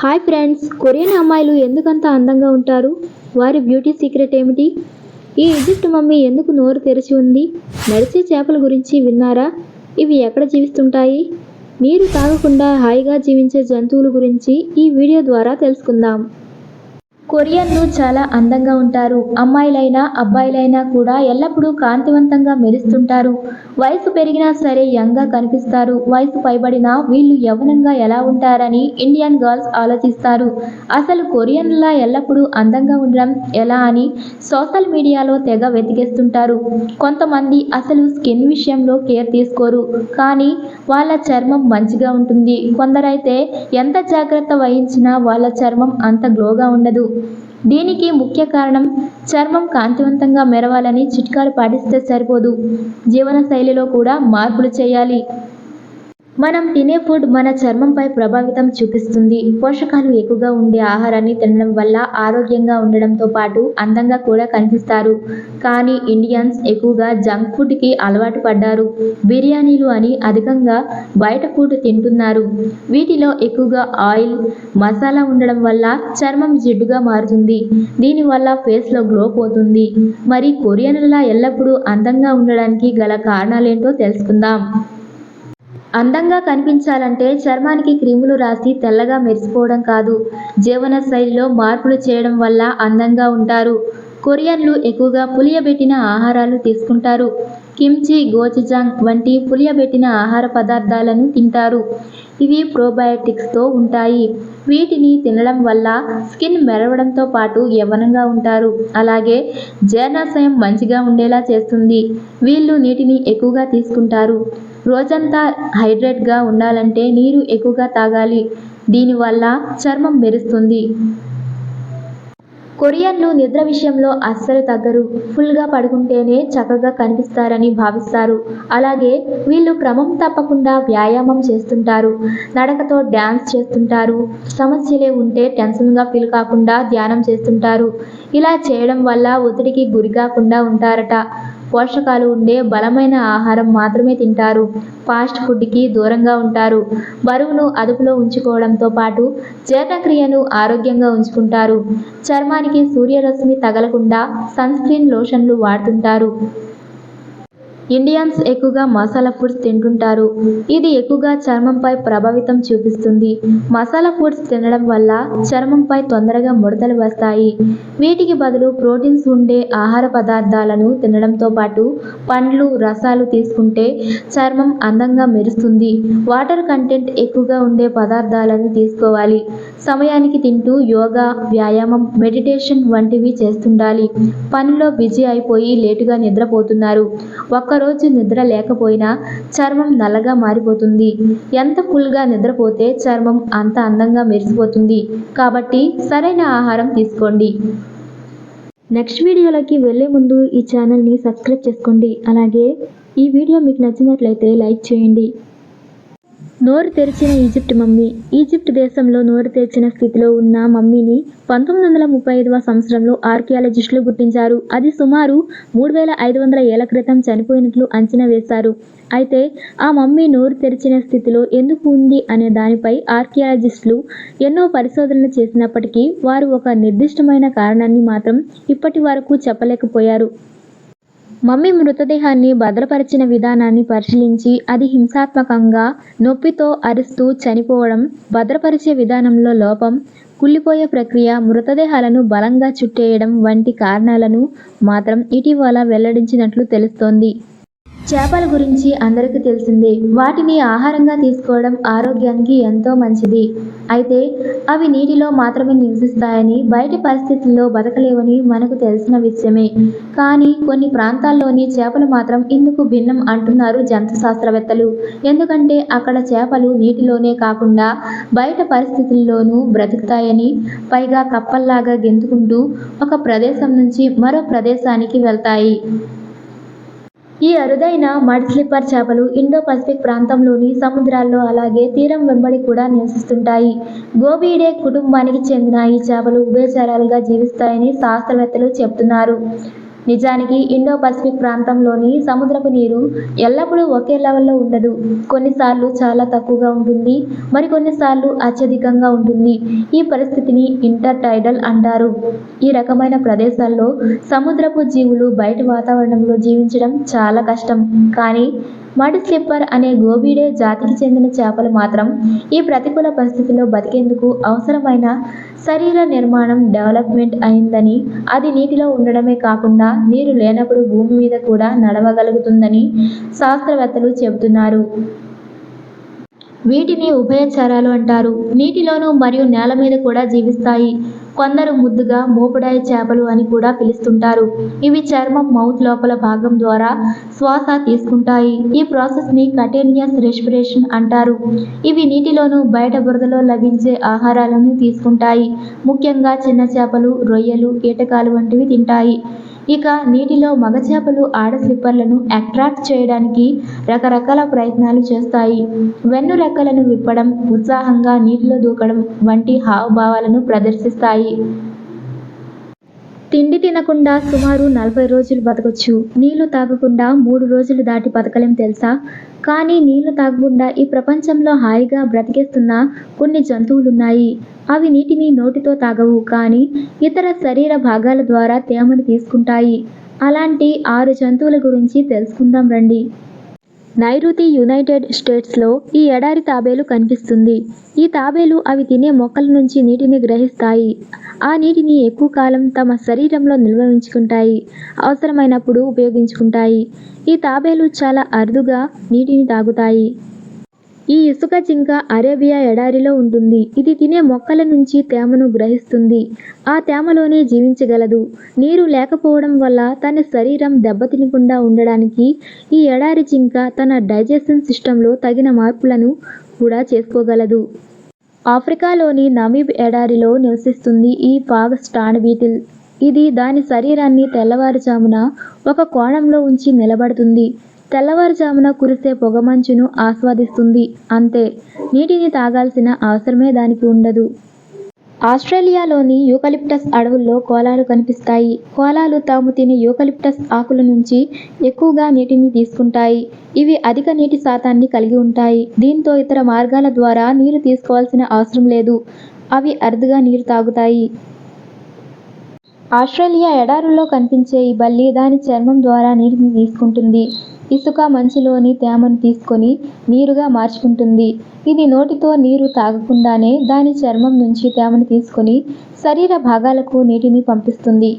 Hi friends, Korean అమ్మాయిలు ఎందుకంత అందంగా ఉంటారు? వారి బ్యూటీ సీక్రెట్ ఏమిటి? ఈ ఈజిప్ట్ మమ్మీ ఎందుకు నోరు తెరిచి ఉంది? నడిచే చేపల గురించి విన్నారా? ఇవి ఎక్కడ జీవిస్తుంటాయి? నీరు తాగకుండా హాయిగా జీవించే జంతువుల గురించి ఈ వీడియో ద్వారా తెలుసుకుందాం. కొరియన్లు చాలా అందంగా ఉంటారు. అమ్మాయిలైనా అబ్బాయిలైనా కూడా ఎల్లప్పుడూ కాంతివంతంగా మెరుస్తుంటారు. వయసు పెరిగినా సరే యంగ్గా కనిపిస్తారు. వయసు పైబడినా వీళ్ళు యవ్వనంగా ఎలా ఉంటారని ఇండియన్ గర్ల్స్ ఆలోచిస్తారు. అసలు కొరియన్లా ఎల్లప్పుడూ అందంగా ఉండడం ఎలా అని సోషల్ మీడియాలో తెగ వెతికేస్తుంటారు. కొంతమంది అసలు స్కిన్ విషయంలో కేర్ తీసుకోరు, కానీ వాళ్ళ చర్మం మంచిగా ఉంటుంది. కొందరైతే ఎంత జాగ్రత్త వహించినా వాళ్ళ చర్మం అంత గ్లోగా ఉండదు. దీనికి ముఖ్య కారణం చర్మం కాంతివంతంగా మెరవాలని చిట్కాలు పాటిస్తే సరిపోదు, జీవనశైలిలో కూడా మార్పులు చేయాలి. మనం తినే ఫుడ్ మన చర్మంపై ప్రభావితం చూపిస్తుంది. పోషకాలు ఎక్కువగా ఉండే ఆహారాన్ని తినడం వల్ల ఆరోగ్యంగా ఉండడంతో పాటు అందంగా కూడా కనిపిస్తారు. కానీ ఇండియన్స్ ఎక్కువగా జంక్ ఫుడ్కి అలవాటు పడ్డారు. బిర్యానీలు అని అధికంగా బయట ఫుడ్ తింటున్నారు. వీటిలో ఎక్కువగా ఆయిల్, మసాలా ఉండడం వల్ల చర్మం జిడ్డుగా మారుతుంది. దీనివల్ల ఫేస్లో గ్లో పోతుంది. మరి కొరియన్లా ఎల్లప్పుడూ అందంగా ఉండడానికి గల కారణాలేంటో తెలుసుకుందాం. అందంగా కనిపించాలంటే చర్మానికి క్రీములు రాసి తెల్లగా మెరిసిపోవడం కాదు, జీవన శైలిలో మార్పులు చేయడం వల్ల అందంగా ఉంటారు. కొరియన్లు ఎక్కువగా పులియబెట్టిన ఆహారాలు తీసుకుంటారు. కిమ్చి, గోచుజాంగ్ వంటి పులియబెట్టిన ఆహార పదార్థాలను తింటారు. ఇవి ప్రోబయోటిక్స్తో ఉంటాయి. వీటిని తినడం వల్ల స్కిన్ మెరవడంతో పాటు యవ్వనంగా ఉంటారు. అలాగే జీర్ణాశయం మంచిగా ఉండేలా చేస్తుంది. వీళ్ళు నీటిని ఎక్కువగా తీసుకుంటారు. రోజంతా హైడ్రేట్గా ఉండాలంటే నీరు ఎక్కువగా తాగాలి. దీనివల్ల చర్మం మెరుస్తుంది. కొరియన్లు నిద్ర విషయంలో అస్సలు తగ్గరు. ఫుల్గా పడుకుంటేనే చక్కగా కనిపిస్తారని భావిస్తారు. అలాగే వీళ్ళు క్రమం తప్పకుండా వ్యాయామం చేస్తుంటారు. నడకతో డ్యాన్స్ చేస్తుంటారు. సమస్యలే ఉంటే టెన్షన్గా ఫీల్ కాకుండా ధ్యానం చేస్తుంటారు. ఇలా చేయడం వల్ల ఒత్తిడికి గురి కాకుండా ఉంటారట. పోషకాలు ఉండే బలమైన ఆహారం మాత్రమే తింటారు. ఫాస్ట్ ఫుడ్కి దూరంగా ఉంటారు. బరువును అదుపులో ఉంచుకోవడంతో పాటు జీర్ణక్రియను ఆరోగ్యంగా ఉంచుకుంటారు. చర్మానికి సూర్యరశ్మి తగలకుండా సన్ స్క్రీన్ లోషన్లు వాడుతుంటారు. ఇండియన్స్ ఎక్కువగా మసాలా ఫుడ్స్ తింటుంటారు. ఇది ఎక్కువగా చర్మంపై ప్రభావితం చూపిస్తుంది. మసాలా ఫుడ్స్ తినడం వల్ల చర్మంపై తొందరగా ముడతలు వస్తాయి. వీటికి బదులు ప్రోటీన్స్ ఉండే ఆహార పదార్థాలను తినడంతో పాటు పండ్లు, రసాలు తీసుకుంటే చర్మం అందంగా మెరుస్తుంది. వాటర్ కంటెంట్ ఎక్కువగా ఉండే పదార్థాలను తీసుకోవాలి. సమయానికి తింటూ యోగా, వ్యాయామం, మెడిటేషన్ వంటివి చేస్తుండాలి. పనిలో బిజీ అయిపోయి లేటుగా నిద్రపోతున్నారు. ఒక్కరోజు నిద్ర లేకపోయినా చర్మం నల్లగా మారిపోతుంది. ఎంత ఫుల్గా నిద్రపోతే చర్మం అంత అందంగా మెరిసిపోతుంది. కాబట్టి సరైన ఆహారం తీసుకోండి. నెక్స్ట్ వీడియోలోకి వెళ్ళే ముందు ఈ ఛానల్ని సబ్స్క్రైబ్ చేసుకోండి. అలాగే ఈ వీడియో మీకు నచ్చినట్లయితే లైక్ చేయండి. నోరు తెరిచిన ఈజిప్ట్ మమ్మీ. ఈజిప్ట్ దేశంలో నోరు తెరిచిన స్థితిలో ఉన్న మమ్మీని 1935వ సంవత్సరంలో ఆర్కియాలజిస్టులు గుర్తించారు. అది సుమారు 3500 ఏళ్ల క్రితం చనిపోయినట్లు అంచనా వేశారు. అయితే ఆ మమ్మీ నోరు తెరిచిన స్థితిలో ఎందుకు ఉంది అనే దానిపై ఆర్కియాలజిస్టులు ఎన్నో పరిశోధనలు చేసినప్పటికీ వారు ఒక నిర్దిష్టమైన కారణాన్ని మాత్రం ఇప్పటి వరకు చెప్పలేకపోయారు. మమ్మీ మృతదేహాన్ని భద్రపరిచిన విధానాన్ని పరిశీలించి అది హింసాత్మకంగా, నొప్పితో అరుస్తూ చనిపోవడం, భద్రపరిచే విధానంలో లోపం, కుళ్ళిపోయే ప్రక్రియ, మృతదేహాలను బలంగా చుట్టేయడం వంటి కారణాలను మాత్రం ఇటీవల వెల్లడించినట్లు తెలుస్తోంది. చేపల గురించి అందరికీ తెలిసిందే. వాటిని ఆహారంగా తీసుకోవడం ఆరోగ్యానికి ఎంతో మంచిది. అయితే అవి నీటిలో మాత్రమే నివసిస్తాయని, బయటి పరిస్థితుల్లో బతకలేవని మనకు తెలిసిన విషయమే. కానీ కొన్ని ప్రాంతాల్లోని చేపలు మాత్రం ఇందుకు భిన్నం అంటున్నారు జంతు శాస్త్రవేత్తలు. ఎందుకంటే అక్కడ చేపలు నీటిలోనే కాకుండా బయట పరిస్థితుల్లోనూ బ్రతుకుతాయని, పైగా కప్పల్లాగా గెంతుకుంటూ ఒక ప్రదేశం నుంచి మరో ప్రదేశానికి వెళ్తాయి. ఈ అరుదైన మడ్ స్లిప్పర్ చేపలు ఇండో-పసిఫిక్ ప్రాంతంలోని సముద్రాల్లో అలాగే తీరం వెంబడి కూడా నివసిస్తుంటాయి. గోబీడే కుటుంబానికి చెందిన ఈ చేపలు ఉభయచరాలుగా జీవిస్తాయని శాస్త్రవేత్తలు చెబుతున్నారు. నిజానికి ఇండో పసిఫిక్ ప్రాంతంలోని సముద్రపు నీరు ఎల్లప్పుడూ ఒకే లెవెల్లో ఉండదు. కొన్నిసార్లు చాలా తక్కువగా ఉంటుంది, మరికొన్నిసార్లు అత్యధికంగా ఉంటుంది. ఈ పరిస్థితిని ఇంటర్ టైడల్ అంటారు. ఈ రకమైన ప్రదేశాల్లో సముద్రపు జీవులు బయట వాతావరణంలో జీవించడం చాలా కష్టం. కానీ మడ్ స్లిప్పర్ అనే గోబీడే జాతికి చెందిన చేపలు మాత్రం ఈ ప్రతికూల పరిస్థితిలో బతికేందుకు అవసరమైన శరీర నిర్మాణం డెవలప్మెంట్ అయిందని, అది నీటిలో ఉండడమే కాకుండా నీరు లేనప్పుడు భూమి మీద కూడా నడవగలుగుతుందని శాస్త్రవేత్తలు చెబుతున్నారు. వీటిని ఉభయచరాలు అంటారు. నీటిలోనూ మరియు నేల మీద కూడా జీవిస్తాయి. కొందరు ముద్దుగా మోపుడాయి చేపలు అని కూడా పిలుస్తుంటారు. ఇవి చర్మం మౌత్ లోపల భాగం ద్వారా శ్వాస తీసుకుంటాయి. ఈ ప్రాసెస్ని కంటిన్యూయస్ రెస్పిరేషన్ అంటారు. ఇవి నీటిలోనూ బయట బురదలో లభించే ఆహారాలను తీసుకుంటాయి. ముఖ్యంగా చిన్న చేపలు, రొయ్యలు, కీటకాలు వంటివి తింటాయి. ఇక నీటిలో మగ చేపలు ఆడ స్లిప్పర్లను అట్రాక్ట్ చేయడానికి రకరకాల ప్రయత్నాలు చేస్తాయి. వెన్ను రెక్కలను విప్పడం, ఉత్సాహంగా నీటిలో దూకడం వంటి హావభావాలను ప్రదర్శిస్తాయి. తిండి తినకుండా సుమారు 40 రోజులు బతకొచ్చు. నీళ్లు తాగకుండా 3 రోజులు దాటి బతకలేం తెలుసా? కానీ నీళ్లు తాగకుండా ఈ ప్రపంచంలో హాయిగా బ్రతికేస్తున్న కొన్ని జంతువులున్నాయి. అవి నీటిని నోటితో తాగవు, కానీ ఇతర శరీర భాగాల ద్వారా తేమను తీసుకుంటాయి. అలాంటి 6 జంతువుల గురించి తెలుసుకుందాం రండి. నైరుతి యునైటెడ్ స్టేట్స్లో ఈ ఎడారి తాబేలు కనిపిస్తుంది. ఈ తాబేలు అవి తినే మొక్కల నుంచి నీటిని గ్రహిస్తాయి. ఆ నీటిని ఎక్కువ కాలం తమ శరీరంలో నిల్వ ఉంచుకుంటాయి. అవసరమైనప్పుడు ఉపయోగించుకుంటాయి. ఈ తాబేలు చాలా అరుదుగా నీటిని తాగుతాయి. ఈ ఇసుక జింక అరేబియా ఎడారిలో ఉంటుంది. ఇది తినే మొక్కల నుంచి తేమను గ్రహిస్తుంది. ఆ తేమలోనే జీవించగలదు. నీరు లేకపోవడం వల్ల తన శరీరం దెబ్బతినకుండా ఉండడానికి ఈ ఎడారి జింక తన డైజెషన్ సిస్టంలో తగిన మార్పులను కూడా చేసుకోగలదు. ఆఫ్రికాలోని నమీబ్ ఎడారిలో నివసిస్తుంది ఈ ఫాగ్ స్టాండ్ బీటిల్. ఇది దాని శరీరాన్ని తెల్లవారుజామున ఒక కోణంలో ఉంచి నిలబడుతుంది. తెల్లవారుజామున కురిసే పొగమంచును ఆస్వాదిస్తుంది. అంతే. నీటిని తాగాల్సిన అవసరమే దానికి ఉండదు. ఆస్ట్రేలియాలోని యూకలిప్టస్ అడవుల్లో కోలాలు కనిపిస్తాయి. కోలాలు తాము తినే యూకలిప్టస్ ఆకుల నుంచి ఎక్కువగా నీటిని తీసుకుంటాయి. ఇవి అధిక నీటి శాతాన్ని కలిగి ఉంటాయి. దీంతో ఇతర మార్గాల ద్వారా నీరు తీసుకోవాల్సిన అవసరం లేదు. అవి అరుదుగా నీరు తాగుతాయి. ఆస్ట్రేలియా ఎడారుల్లో కనిపించే ఈ బల్లి దాని చర్మం ద్వారా నీటిని తీసుకుంటుంది. ఇసుక, మంచులోని తేమను తీసుకొని నీరుగా మార్చుకుంటుంది. ఇది నోటితో నీరు తాగకుండానే దాని చర్మం నుంచి తేమను తీసుకొని శరీర భాగాలకు నీటిని పంపిస్తుంది.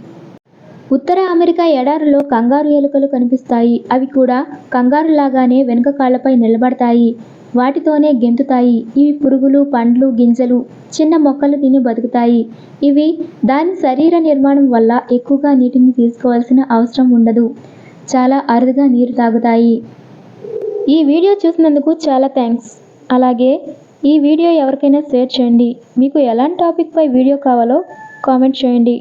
ఉత్తర అమెరికా ఎడారిలో కంగారు ఎలుకలు కనిపిస్తాయి. అవి కూడా కంగారులాగానే వెనుక కాళ్లపై నిలబడతాయి. వాటితోనే గెంతుతాయి. ఇవి పురుగులు, పండ్లు, గింజలు, చిన్న మొక్కలు తిని బతుకుతాయి. ఇవి దాని శరీర నిర్మాణం వల్ల ఎక్కువగా నీటిని తీసుకోవాల్సిన అవసరం ఉండదు. చాలా అరుదుగా నీరు తాగుతాయి. ఈ వీడియో చూసినందుకు చాలా థ్యాంక్స్. అలాగే ఈ వీడియో ఎవరికైనా షేర్ చేయండి. మీకు ఎలాంటి టాపిక్ పై వీడియో కావాలో కామెంట్ చేయండి.